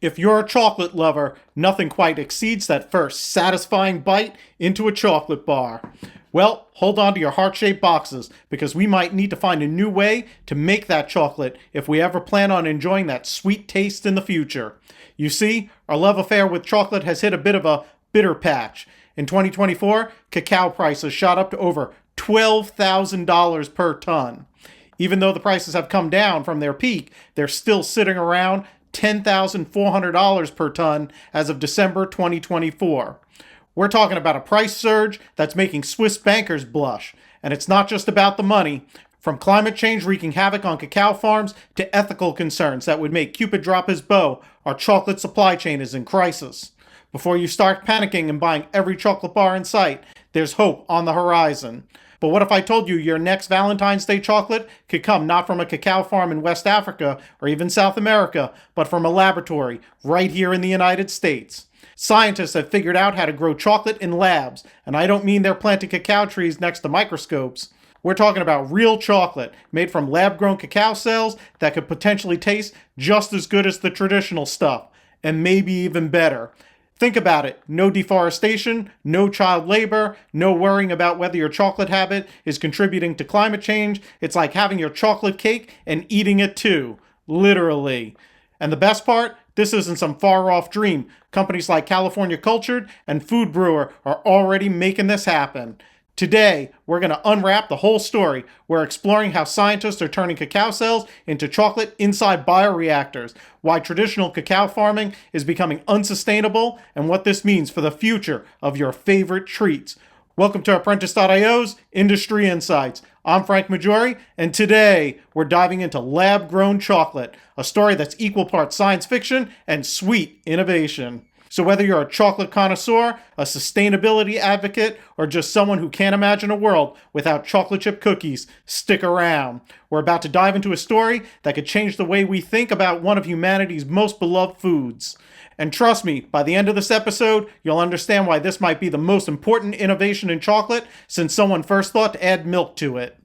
If you're a chocolate lover, nothing quite exceeds that first satisfying bite into a chocolate bar. Well, hold on to your heart-shaped boxes, because we might need to find a new way to make that chocolate if we ever plan on enjoying that sweet taste in the future. You see, our love affair with chocolate has hit a bit of a bitter patch. In 2024, cacao prices shot up to over $12,000 per ton. Even though the prices have come down from their peak, they're still sitting around $10,400 per ton as of December 2024. We're talking about a price surge that's making Swiss bankers blush. And it's not just about the money. From climate change wreaking havoc on cacao farms to ethical concerns that would make Cupid drop his bow, our chocolate supply chain is in crisis. Before you start panicking and buying every chocolate bar in sight, there's hope on the horizon. But what if I told you your next Valentine's Day chocolate could come not from a cacao farm in West Africa or even South America, but from a laboratory right here in the United States? Scientists have figured out how to grow chocolate in labs, and I don't mean they're planting cacao trees next to microscopes. We're talking about real chocolate made from lab-grown cacao cells that could potentially taste just as good as the traditional stuff, and maybe even better. Think about it. No deforestation, no child labor, no worrying about whether your chocolate habit is contributing to climate change. It's like having your chocolate cake and eating it too. Literally. And the best part? This isn't some far-off dream. Companies like California Cultured and Food Brewer are already making this happen. Today, we're going to unwrap the whole story. We're exploring how scientists are turning cacao cells into chocolate inside bioreactors, why traditional cacao farming is becoming unsustainable, and what this means for the future of your favorite treats. Welcome to Apprentice.io's Industry Insights. I'm Frank Maggiore, and today we're diving into lab-grown chocolate, a story that's equal parts science fiction and sweet innovation. So whether you're a chocolate connoisseur, a sustainability advocate, or just someone who can't imagine a world without chocolate chip cookies, stick around. We're about to dive into a story that could change the way we think about one of humanity's most beloved foods. And trust me, by the end of this episode, you'll understand why this might be the most important innovation in chocolate since someone first thought to add milk to it.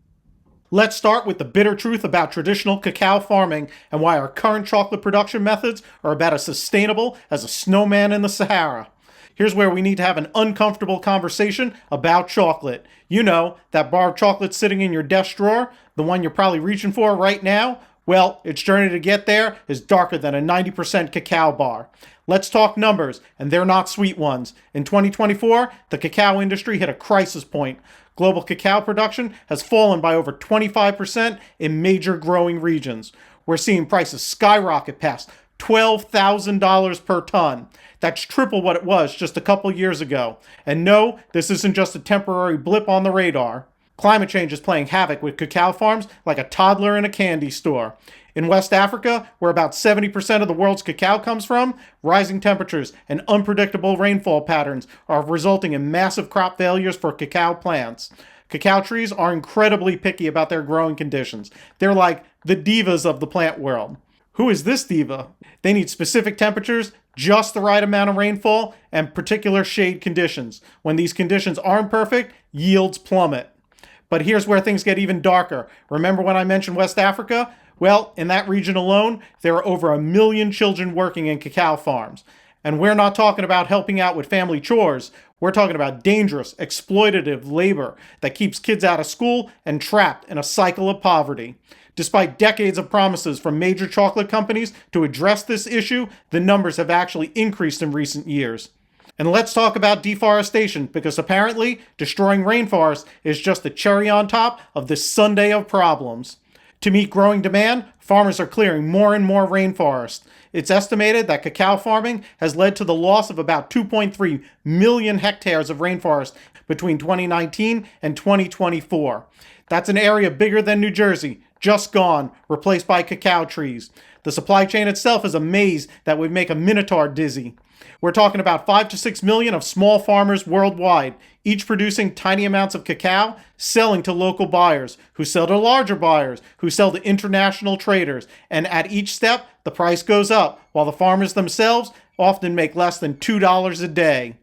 Let's start with the bitter truth about traditional cacao farming and why our current chocolate production methods are about as sustainable as a snowman in the Sahara. Here's where we need to have an uncomfortable conversation about chocolate. You know, that bar of chocolate sitting in your desk drawer, the one you're probably reaching for right now? Well, its journey to get there is darker than a 90% cacao bar. Let's talk numbers, and they're not sweet ones. In 2024, the cacao industry hit a crisis point. Global cacao production has fallen by over 25% in major growing regions. We're seeing prices skyrocket past $12,000 per ton. That's triple what it was just a couple years ago. And no, this isn't just a temporary blip on the radar. Climate change is playing havoc with cacao farms like a toddler in a candy store. In West Africa, where about 70% of the world's cacao comes from, rising temperatures and unpredictable rainfall patterns are resulting in massive crop failures for cacao plants. Cacao trees are incredibly picky about their growing conditions. They're like the divas of the plant world. Who is this diva? They need specific temperatures, just the right amount of rainfall, and particular shade conditions. When these conditions aren't perfect, yields plummet. But here's where things get even darker. Remember when I mentioned West Africa? Well, in that region alone, there are over 1 million children working in cacao farms. And we're not talking about helping out with family chores. We're talking about dangerous, exploitative labor that keeps kids out of school and trapped in a cycle of poverty. Despite decades of promises from major chocolate companies to address this issue, the numbers have actually increased in recent years. And let's talk about deforestation, because apparently destroying rainforests is just the cherry on top of this sundae of problems. To meet growing demand, farmers are clearing more and more rainforests. It's estimated that cacao farming has led to the loss of about 2.3 million hectares of rainforest between 2019 and 2024. That's an area bigger than New Jersey, just gone, replaced by cacao trees. The supply chain itself is a maze that would make a minotaur dizzy. We're talking about 5 to 6 million of small farmers worldwide, each producing tiny amounts of cacao, selling to local buyers, who sell to larger buyers, who sell to international traders, and at each step, the price goes up, while the farmers themselves often make less than $2 a day.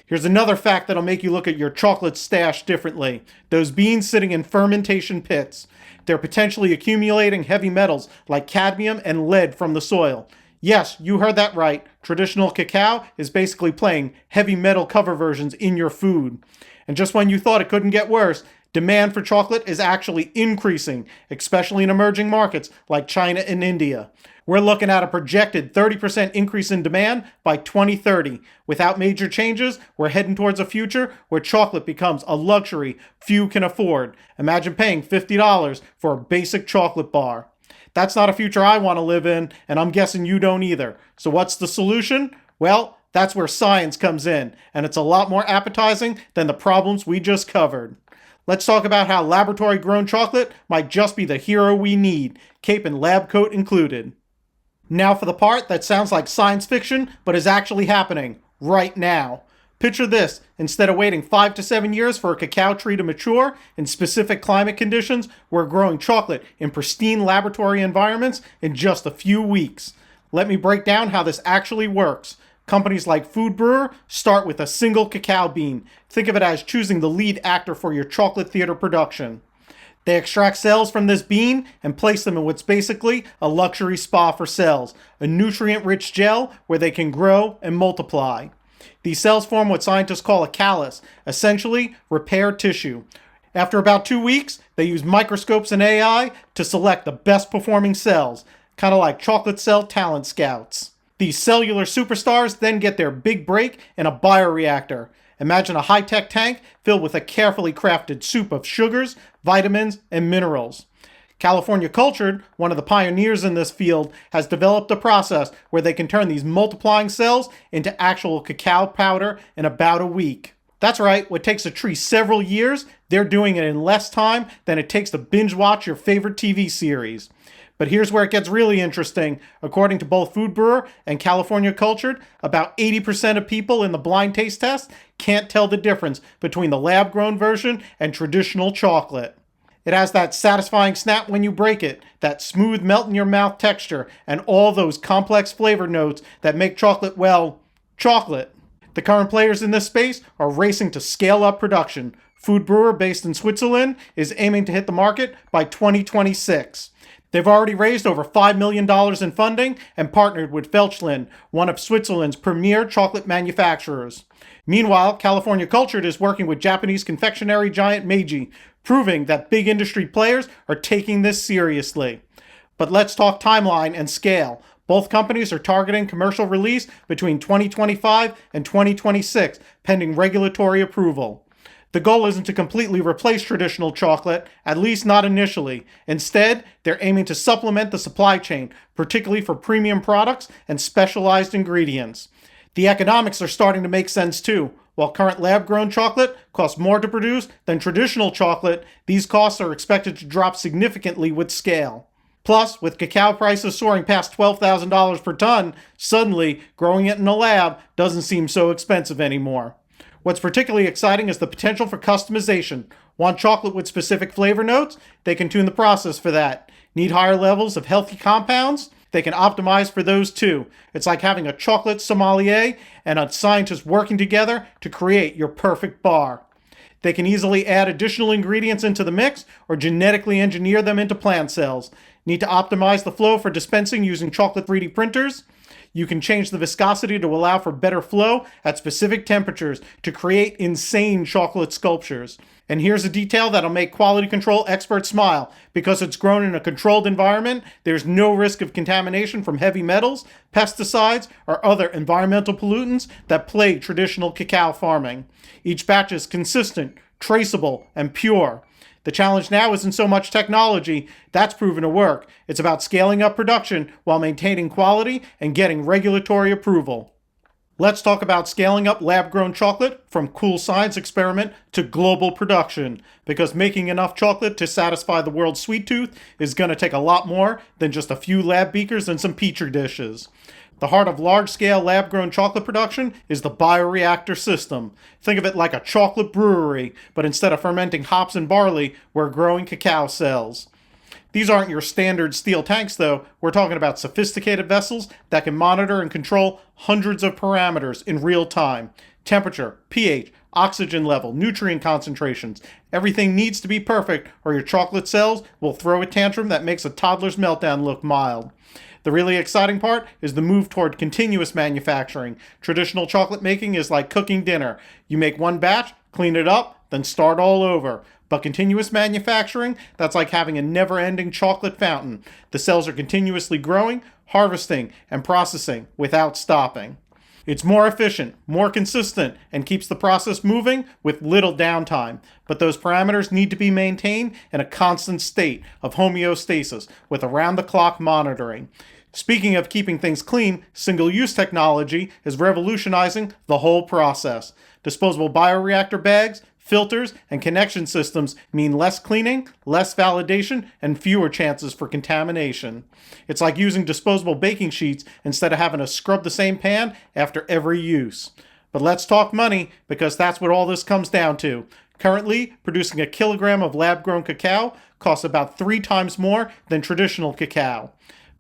Here's another fact that'll make you look at your chocolate stash differently. Those beans sitting in fermentation pits. They're potentially accumulating heavy metals like cadmium and lead from the soil. Yes, you heard that right. Traditional cacao is basically playing heavy metal cover versions in your food. And just when you thought it couldn't get worse, demand for chocolate is actually increasing, especially in emerging markets like China and India. We're looking at a projected 30% increase in demand by 2030. Without major changes, we're heading towards a future where chocolate becomes a luxury few can afford. Imagine paying $50 for a basic chocolate bar. That's not a future I want to live in, and I'm guessing you don't either. So what's the solution? Well, that's where science comes in, and it's a lot more appetizing than the problems we just covered. Let's talk about how laboratory-grown chocolate might just be the hero we need, cape and lab coat included. Now for the part that sounds like science fiction, but is actually happening right now. Picture this: instead of waiting 5 to 7 years for a cacao tree to mature in specific climate conditions, we're growing chocolate in pristine laboratory environments in just a few weeks. Let me break down how this actually works. Companies like Food Brewer start with a single cacao bean. Think of it as choosing the lead actor for your chocolate theater production. They extract cells from this bean and place them in what's basically a luxury spa for cells, a nutrient-rich gel where they can grow and multiply. These cells form what scientists call a callus, essentially repair tissue. After about 2 weeks, they use microscopes and AI to select the best performing cells, kind of like chocolate cell talent scouts. These cellular superstars then get their big break in a bioreactor. Imagine a high-tech tank filled with a carefully crafted soup of sugars, vitamins, and minerals. California Cultured, one of the pioneers in this field, has developed a process where they can turn these multiplying cells into actual cacao powder in about a week. That's right, what takes a tree several years, they're doing it in less time than it takes to binge watch your favorite TV series. But here's where it gets really interesting. According to both Food Brewer and California Cultured, about 80% of people in the blind taste test can't tell the difference between the lab-grown version and traditional chocolate. It has that satisfying snap when you break it, that smooth melt-in-your-mouth texture, and all those complex flavor notes that make chocolate, well, chocolate. The current players in this space are racing to scale up production. Food Brewer, based in Switzerland, is aiming to hit the market by 2026. They've already raised over $5 million in funding and partnered with Veltschlin, one of Switzerland's premier chocolate manufacturers. Meanwhile, California Cultured is working with Japanese confectionery giant Meiji, proving that big industry players are taking this seriously. But let's talk timeline and scale. Both companies are targeting commercial release between 2025 and 2026, pending regulatory approval. The goal isn't to completely replace traditional chocolate, at least not initially. Instead, they're aiming to supplement the supply chain, particularly for premium products and specialized ingredients. The economics are starting to make sense too. While current lab-grown chocolate costs more to produce than traditional chocolate, these costs are expected to drop significantly with scale. Plus, with cacao prices soaring past $12,000 per ton, suddenly growing it in a lab doesn't seem so expensive anymore. What's particularly exciting is the potential for customization. Want chocolate with specific flavor notes? They can tune the process for that. Need higher levels of healthy compounds? They can optimize for those too. It's like having a chocolate sommelier and a scientist working together to create your perfect bar. They can easily add additional ingredients into the mix or genetically engineer them into plant cells. Need to optimize the flow for dispensing using chocolate 3D printers? You can change the viscosity to allow for better flow at specific temperatures to create insane chocolate sculptures. And here's a detail that'll make quality control experts smile. Because it's grown in a controlled environment, there's no risk of contamination from heavy metals, pesticides, or other environmental pollutants that plague traditional cacao farming. Each batch is consistent, traceable, and pure. The challenge now isn't so much technology, that's proven to work. It's about scaling up production while maintaining quality and getting regulatory approval. Let's talk about scaling up lab-grown chocolate from cool science experiment to global production, because making enough chocolate to satisfy the world's sweet tooth is going to take a lot more than just a few lab beakers and some petri dishes. The heart of large-scale lab-grown chocolate production is the bioreactor system. Think of it like a chocolate brewery, but instead of fermenting hops and barley, we're growing cacao cells. These aren't your standard steel tanks though. We're talking about sophisticated vessels that can monitor and control hundreds of parameters in real time. Temperature, pH, oxygen level, nutrient concentrations. Everything needs to be perfect or your chocolate cells will throw a tantrum that makes a toddler's meltdown look mild. The really exciting part is the move toward continuous manufacturing. Traditional chocolate making is like cooking dinner. You make one batch, clean it up, then start all over. But continuous manufacturing, that's like having a never-ending chocolate fountain. The cells are continuously growing, harvesting, and processing without stopping. It's more efficient, more consistent, and keeps the process moving with little downtime. But those parameters need to be maintained in a constant state of homeostasis with around-the-clock monitoring. Speaking of keeping things clean, single-use technology is revolutionizing the whole process. Disposable bioreactor bags, filters, and connection systems mean less cleaning, less validation, and fewer chances for contamination. It's like using disposable baking sheets instead of having to scrub the same pan after every use. But let's talk money, because that's what all this comes down to. Currently, producing a kilogram of lab-grown cacao costs about 3 times more than traditional cacao.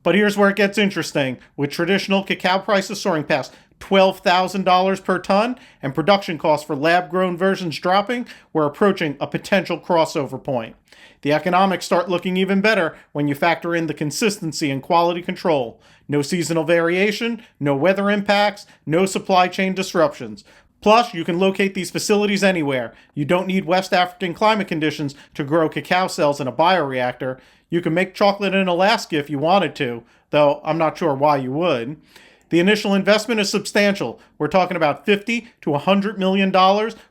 But here's where it gets interesting. With traditional cacao prices soaring past $12,000 per ton and production costs for lab-grown versions dropping, we're approaching a potential crossover point. The economics start looking even better when you factor in the consistency and quality control. No seasonal variation, no weather impacts, no supply chain disruptions. Plus, you can locate these facilities anywhere. You don't need West African climate conditions to grow cacao cells in a bioreactor. You can make chocolate in Alaska if you wanted to, though I'm not sure why you would. The initial investment is substantial. We're talking about $50 to $100 million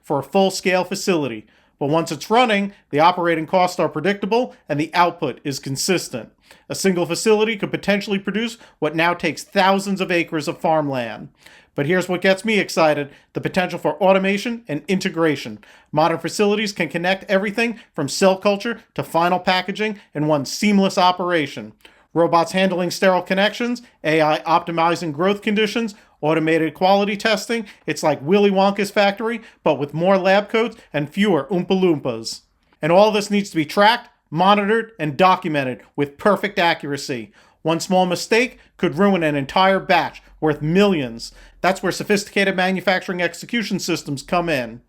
for a full-scale facility. But once it's running, the operating costs are predictable and the output is consistent. A single facility could potentially produce what now takes thousands of acres of farmland. But here's what gets me excited: the potential for automation and integration. Modern facilities can connect everything from cell culture to final packaging in one seamless operation. Robots handling sterile connections, AI optimizing growth conditions, automated quality testing. It's like Willy Wonka's factory, but with more lab coats and fewer Oompa Loompas. And all this needs to be tracked, monitored, and documented with perfect accuracy. One small mistake could ruin an entire batch worth millions. That's where sophisticated manufacturing execution systems come in.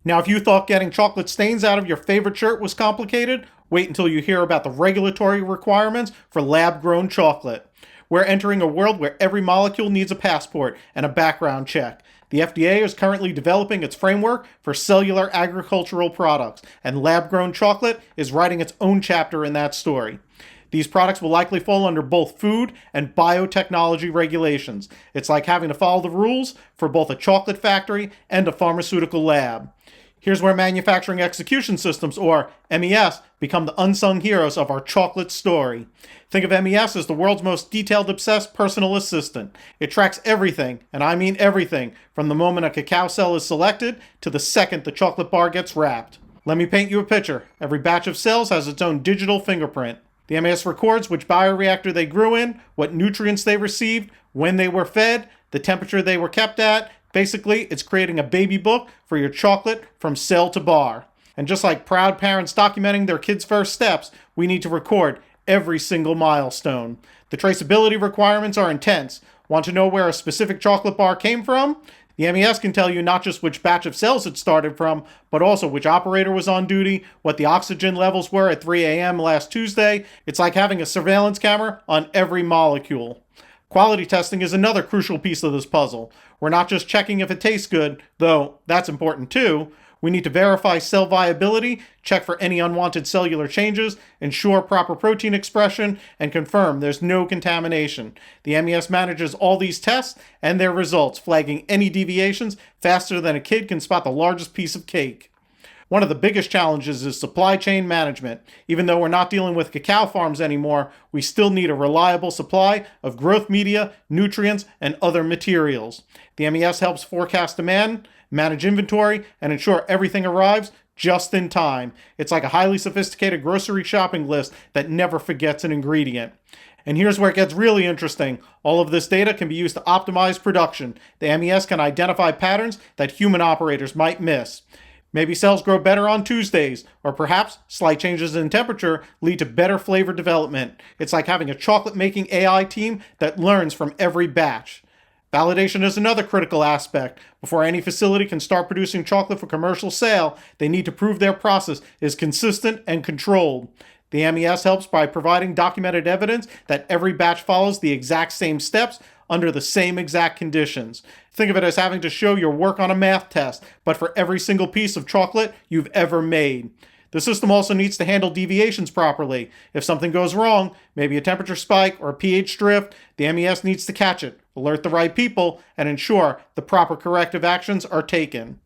Now, if you thought getting chocolate stains out of your favorite shirt was complicated, wait until you hear about the regulatory requirements for lab-grown chocolate. We're entering a world where every molecule needs a passport and a background check. The FDA is currently developing its framework for cellular agricultural products, and lab-grown chocolate is writing its own chapter in that story. These products will likely fall under both food and biotechnology regulations. It's like having to follow the rules for both a chocolate factory and a pharmaceutical lab. Here's where manufacturing execution systems, or MES, become the unsung heroes of our chocolate story. Think of MES as the world's most detailed-obsessed personal assistant. It tracks everything, and I mean everything, from the moment a cacao cell is selected to the second the chocolate bar gets wrapped. Let me paint you a picture. Every batch of cells has its own digital fingerprint. The MES records which bioreactor they grew in, what nutrients they received, when they were fed, the temperature they were kept at. Basically, it's creating a baby book for your chocolate from cell to bar. And just like proud parents documenting their kids' first steps, we need to record every single milestone. The traceability requirements are intense. Want to know where a specific chocolate bar came from? The MES can tell you not just which batch of cells it started from, but also which operator was on duty, what the oxygen levels were at 3 a.m. last Tuesday. It's like having a surveillance camera on every molecule. Quality testing is another crucial piece of this puzzle. We're not just checking if it tastes good, though that's important too. We need to verify cell viability, check for any unwanted cellular changes, ensure proper protein expression, and confirm there's no contamination. The MES manages all these tests and their results, flagging any deviations faster than a kid can spot the largest piece of cake. One of the biggest challenges is supply chain management. Even though we're not dealing with cacao farms anymore, we still need a reliable supply of growth media, nutrients, and other materials. The MES helps forecast demand, manage inventory, and ensure everything arrives just in time. It's like a highly sophisticated grocery shopping list that never forgets an ingredient. And here's where it gets really interesting. All of this data can be used to optimize production. The MES can identify patterns that human operators might miss. Maybe cells grow better on Tuesdays, or perhaps slight changes in temperature lead to better flavor development. It's like having a chocolate-making AI team that learns from every batch. Validation is another critical aspect. Before any facility can start producing chocolate for commercial sale, they need to prove their process is consistent and controlled. The MES helps by providing documented evidence that every batch follows the exact same steps under the same exact conditions. Think of it as having to show your work on a math test, but for every single piece of chocolate you've ever made. The system also needs to handle deviations properly. If something goes wrong, maybe a temperature spike or a pH drift, the MES needs to catch it, alert the right people, and ensure the proper corrective actions are taken.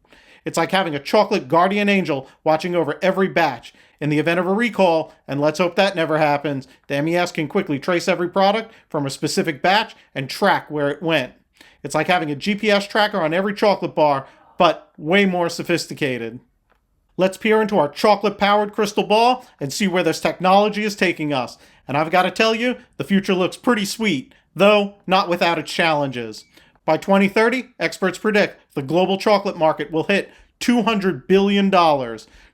It's like having a chocolate guardian angel watching over every batch. In the event of a recall, and let's hope that never happens, the MES can quickly trace every product from a specific batch and track where it went. It's like having a GPS tracker on every chocolate bar, but way more sophisticated. Let's peer into our chocolate-powered crystal ball and see where this technology is taking us. And I've got to tell you, the future looks pretty sweet, though not without its challenges. By 2030, experts predict the global chocolate market will hit $200 billion.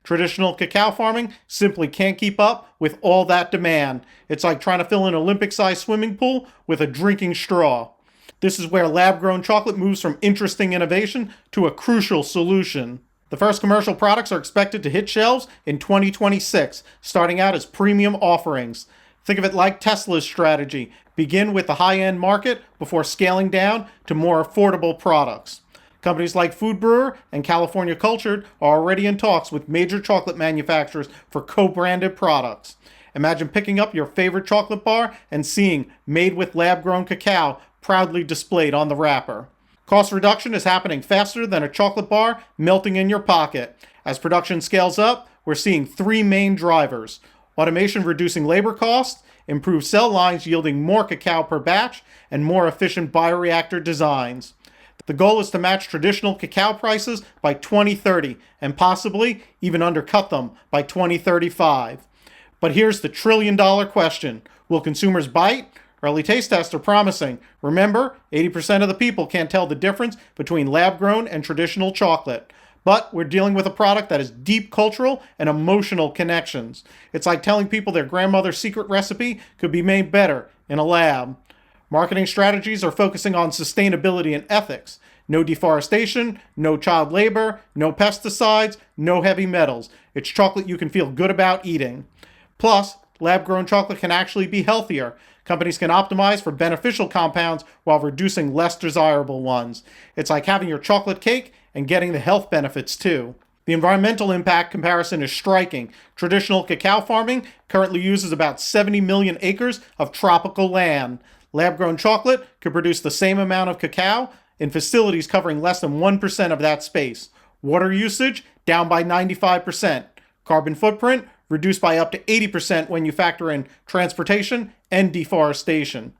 Traditional cacao farming simply can't keep up with all that demand. It's like trying to fill an Olympic-sized swimming pool with a drinking straw. This is where lab-grown chocolate moves from interesting innovation to a crucial solution. The first commercial products are expected to hit shelves in 2026, starting out as premium offerings. Think of it like Tesla's strategy. Begin with the high-end market before scaling down to more affordable products. Companies like Food Brewer and California Cultured are already in talks with major chocolate manufacturers for co-branded products. Imagine picking up your favorite chocolate bar and seeing "Made with lab-grown cacao" proudly displayed on the wrapper. Cost reduction is happening faster than a chocolate bar melting in your pocket. As production scales up, we're seeing three main drivers: automation reducing labor costs, improved cell lines yielding more cacao per batch, and more efficient bioreactor designs. The goal is to match traditional cacao prices by 2030 and possibly even undercut them by 2035. But here's the trillion-dollar question. Will consumers bite? Early taste tests are promising. Remember, 80% of the people can't tell the difference between lab-grown and traditional chocolate. But we're dealing with a product that has deep cultural and emotional connections. It's like telling people their grandmother's secret recipe could be made better in a lab. Marketing strategies are focusing on sustainability and ethics. No deforestation, no child labor, no pesticides, no heavy metals. It's chocolate you can feel good about eating. Plus, lab-grown chocolate can actually be healthier. Companies can optimize for beneficial compounds while reducing less desirable ones. It's like having your chocolate cake and getting the health benefits too. The environmental impact comparison is striking. Traditional cacao farming currently uses about 70 million acres of tropical land. Lab-grown chocolate could produce the same amount of cacao in facilities covering less than 1% of that space. Water usage down by 95%. Carbon footprint reduced by up to 80% when you factor in transportation and deforestation.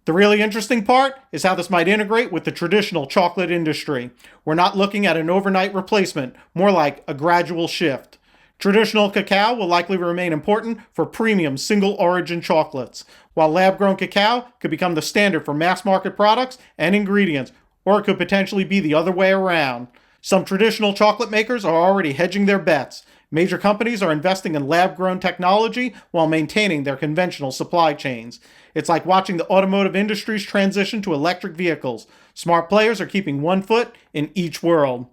The really interesting part is how this might integrate with the traditional chocolate industry. We're not looking at an overnight replacement, more like a gradual shift. Traditional cacao will likely remain important for premium single-origin chocolates, while lab-grown cacao could become the standard for mass-market products and ingredients, or it could potentially be the other way around. Some traditional chocolate makers are already hedging their bets. Major companies are investing in lab-grown technology while maintaining their conventional supply chains. It's like watching the automotive industry's transition to electric vehicles. Smart players are keeping one foot in each world.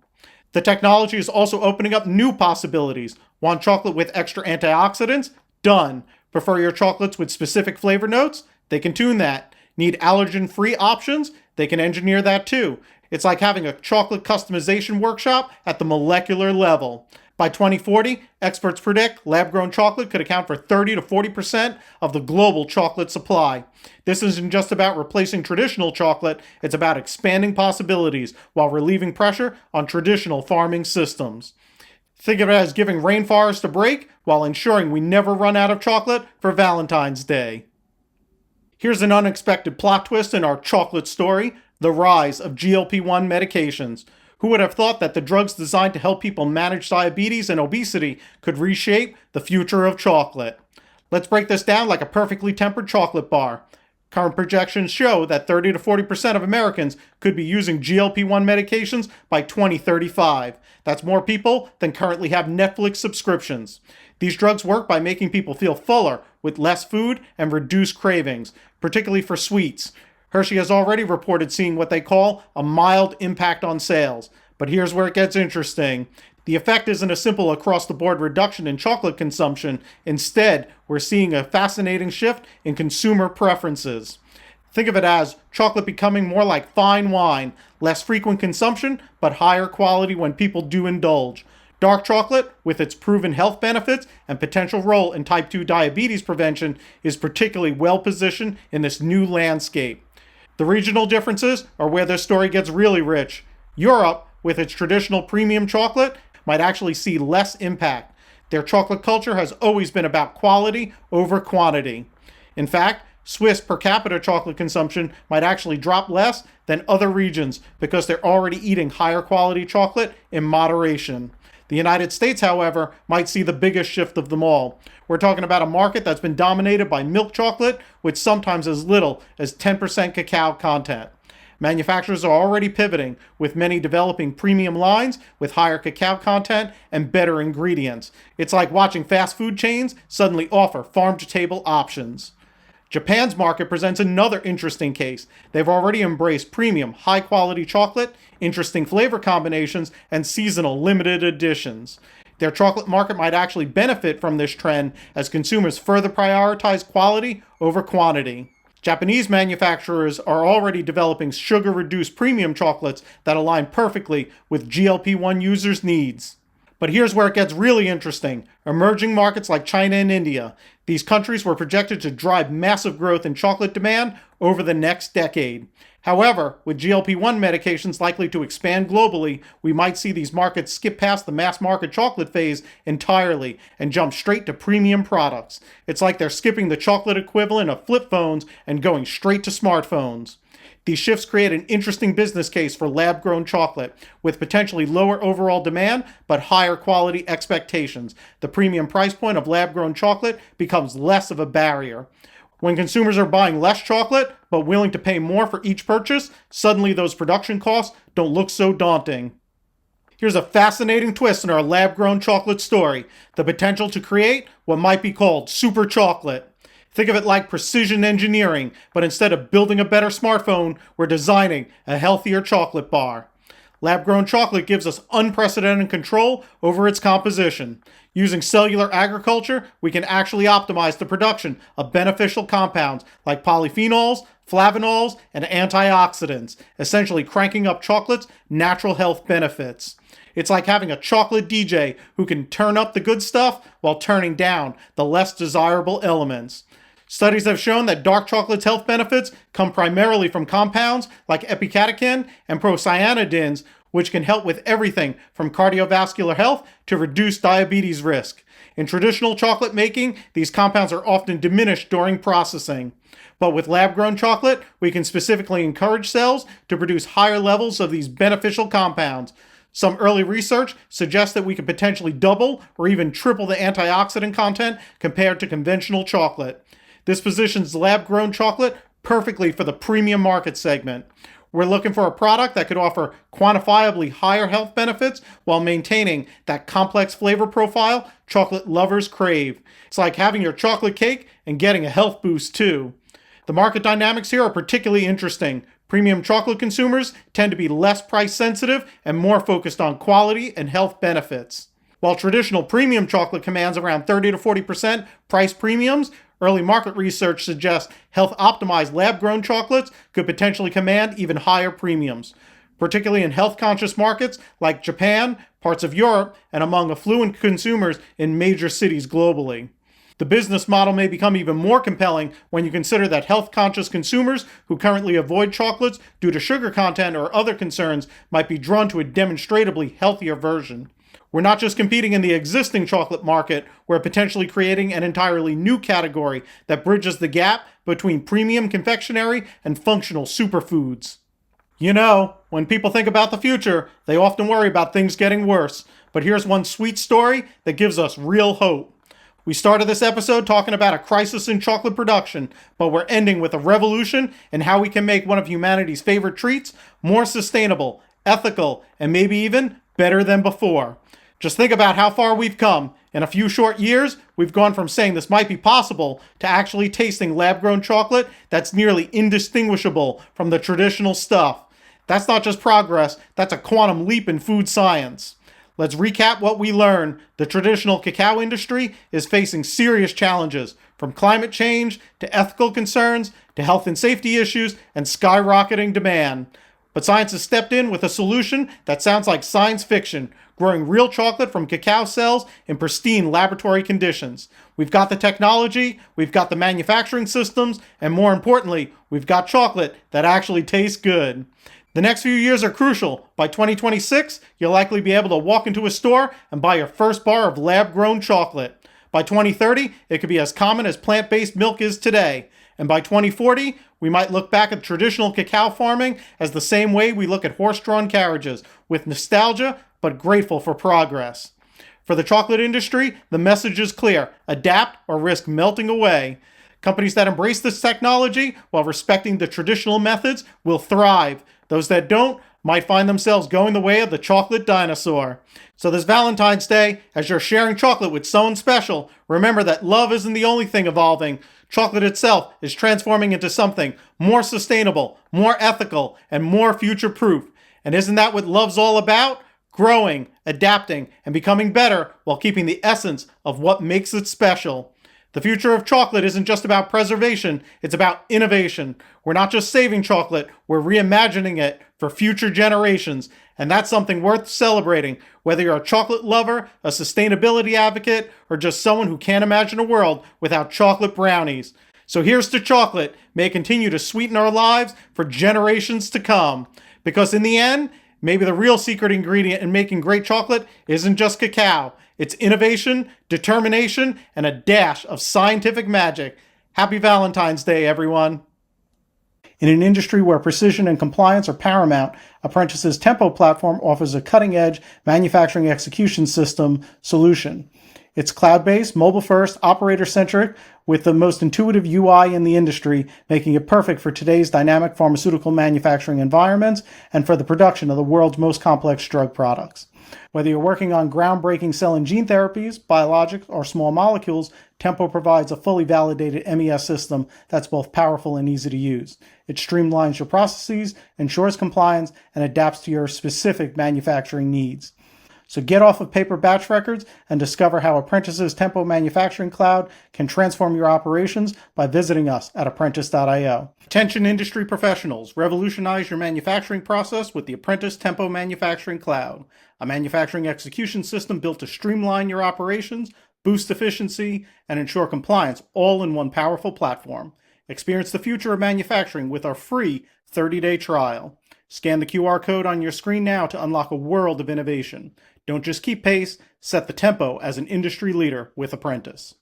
The technology is also opening up new possibilities. Want chocolate with extra antioxidants? Done. Prefer your chocolates with specific flavor notes? They can tune that. Need allergen-free options? They can engineer that too. It's like having a chocolate customization workshop at the molecular level. By 2040, experts predict lab-grown chocolate could account for 30 to 40% of the global chocolate supply. This isn't just about replacing traditional chocolate, it's about expanding possibilities while relieving pressure on traditional farming systems. Think of it as giving rainforest a break while ensuring we never run out of chocolate for Valentine's Day. Here's an unexpected plot twist in our chocolate story: the rise of GLP-1 medications. Who would have thought that the drugs designed to help people manage diabetes and obesity could reshape the future of chocolate? Let's break this down like a perfectly tempered chocolate bar. Current projections show that 30 to 40% of Americans could be using GLP-1 medications by 2035. That's more people than currently have Netflix subscriptions. These drugs work by making people feel fuller with less food and reduced cravings, particularly for sweets. Hershey has already reported seeing what they call a mild impact on sales. But here's where it gets interesting. The effect isn't a simple across-the-board reduction in chocolate consumption. Instead, we're seeing a fascinating shift in consumer preferences. Think of it as chocolate becoming more like fine wine, less frequent consumption, but higher quality when people do indulge. Dark chocolate, with its proven health benefits and potential role in type 2 diabetes prevention, is particularly well positioned in this new landscape. The regional differences are where this story gets really rich. Europe, with its traditional premium chocolate, might actually see less impact. Their chocolate culture has always been about quality over quantity. In fact, Swiss per capita chocolate consumption might actually drop less than other regions because they're already eating higher quality chocolate in moderation. The United States, however, might see the biggest shift of them all. We're talking about a market that's been dominated by milk chocolate, with sometimes as little as 10% cacao content. Manufacturers are already pivoting, with many developing premium lines with higher cacao content and better ingredients. It's like watching fast food chains suddenly offer farm-to-table options. Japan's market presents another interesting case. They've already embraced premium, high-quality chocolate, interesting flavor combinations, and seasonal limited editions. Their chocolate market might actually benefit from this trend as consumers further prioritize quality over quantity. Japanese manufacturers are already developing sugar-reduced premium chocolates that align perfectly with GLP-1 users' needs. But here's where it gets really interesting. Emerging markets like China and India. These countries were projected to drive massive growth in chocolate demand over the next decade. However, with GLP-1 medications likely to expand globally, we might see these markets skip past the mass market chocolate phase entirely and jump straight to premium products. It's like they're skipping the chocolate equivalent of flip phones and going straight to smartphones. These shifts create an interesting business case for lab-grown chocolate, with potentially lower overall demand but higher quality expectations. The premium price point of lab-grown chocolate becomes less of a barrier. When consumers are buying less chocolate but willing to pay more for each purchase, suddenly those production costs don't look so daunting. Here's a fascinating twist in our lab-grown chocolate story: the potential to create what might be called super chocolate. Think of it like precision engineering, but instead of building a better smartphone, we're designing a healthier chocolate bar. Lab-grown chocolate gives us unprecedented control over its composition. Using cellular agriculture, we can actually optimize the production of beneficial compounds like polyphenols, flavonols, and antioxidants, essentially cranking up chocolate's natural health benefits. It's like having a chocolate DJ who can turn up the good stuff while turning down the less desirable elements. Studies have shown that dark chocolate's health benefits come primarily from compounds like epicatechin and procyanidins, which can help with everything from cardiovascular health to reduce diabetes risk. In traditional chocolate making, these compounds are often diminished during processing. But with lab-grown chocolate, we can specifically encourage cells to produce higher levels of these beneficial compounds. Some early research suggests that we could potentially double or even triple the antioxidant content compared to conventional chocolate. This positions lab-grown chocolate perfectly for the premium market segment. We're looking for a product that could offer quantifiably higher health benefits while maintaining that complex flavor profile chocolate lovers crave. It's like having your chocolate cake and getting a health boost too. The market dynamics here are particularly interesting. Premium chocolate consumers tend to be less price sensitive and more focused on quality and health benefits. While traditional premium chocolate commands around 30 to 40% price premiums, early market research suggests health-optimized lab-grown chocolates could potentially command even higher premiums, particularly in health-conscious markets like Japan, parts of Europe, and among affluent consumers in major cities globally. The business model may become even more compelling when you consider that health-conscious consumers who currently avoid chocolates due to sugar content or other concerns might be drawn to a demonstrably healthier version. We're not just competing in the existing chocolate market, we're potentially creating an entirely new category that bridges the gap between premium confectionery and functional superfoods. You know, when people think about the future, they often worry about things getting worse, but here's one sweet story that gives us real hope. We started this episode talking about a crisis in chocolate production, but we're ending with a revolution in how we can make one of humanity's favorite treats more sustainable, ethical, and maybe even better than before. Just think about how far we've come. In a few short years, we've gone from saying this might be possible to actually tasting lab-grown chocolate that's nearly indistinguishable from the traditional stuff. That's not just progress, that's a quantum leap in food science. Let's recap what we learned. The traditional cacao industry is facing serious challenges, from climate change to ethical concerns to health and safety issues and skyrocketing demand. But science has stepped in with a solution that sounds like science fiction, growing real chocolate from cacao cells in pristine laboratory conditions. We've got the technology, we've got the manufacturing systems, and more importantly, we've got chocolate that actually tastes good. The next few years are crucial. By 2026, you'll likely be able to walk into a store and buy your first bar of lab-grown chocolate. By 2030, it could be as common as plant-based milk is today. And by 2040, we might look back at traditional cacao farming as the same way we look at horse-drawn carriages, with nostalgia but grateful for progress. For the chocolate industry, the message is clear: adapt or risk melting away. Companies that embrace this technology while respecting the traditional methods will thrive. Those that don't might find themselves going the way of the chocolate dinosaur. So this Valentine's Day, as you're sharing chocolate with someone special, remember that love isn't the only thing evolving. Chocolate itself is transforming into something more sustainable, more ethical, and more future-proof. And isn't that what love's all about? Growing, adapting, and becoming better while keeping the essence of what makes it special. The future of chocolate isn't just about preservation, it's about innovation. We're not just saving chocolate, we're reimagining it for future generations. And that's something worth celebrating, whether you're a chocolate lover, a sustainability advocate, or just someone who can't imagine a world without chocolate brownies. So here's to chocolate. May it continue to sweeten our lives for generations to come. Because in the end, maybe the real secret ingredient in making great chocolate isn't just cacao. It's innovation, determination, and a dash of scientific magic. Happy Valentine's Day, everyone. In an industry where precision and compliance are paramount, Apprentice's Tempo platform offers a cutting-edge manufacturing execution system solution. It's cloud-based, mobile-first, operator-centric, with the most intuitive UI in the industry, making it perfect for today's dynamic pharmaceutical manufacturing environments and for the production of the world's most complex drug products. Whether you're working on groundbreaking cell and gene therapies, biologics, or small molecules, Tempo provides a fully validated MES system that's both powerful and easy to use. It streamlines your processes, ensures compliance, and adapts to your specific manufacturing needs. So get off of paper batch records and discover how Apprentice's Tempo Manufacturing Cloud can transform your operations by visiting us at apprentice.io. Attention industry professionals, revolutionize your manufacturing process with the Apprentice Tempo Manufacturing Cloud, a manufacturing execution system built to streamline your operations, boost efficiency, and ensure compliance all in one powerful platform. Experience the future of manufacturing with our free 30-day trial. Scan the QR code on your screen now to unlock a world of innovation. Don't just keep pace, set the tempo as an industry leader with Apprentice.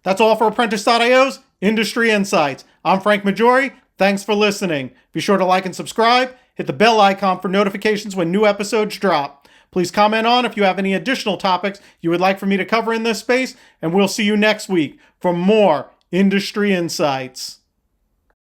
That's all for Apprentice.io's Industry Insights. I'm Frank Maggiore. Thanks for listening. Be sure to like and subscribe. Hit the bell icon for notifications when new episodes drop. Please comment on if you have any additional topics you would like for me to cover in this space, and we'll see you next week for more Industry Insights.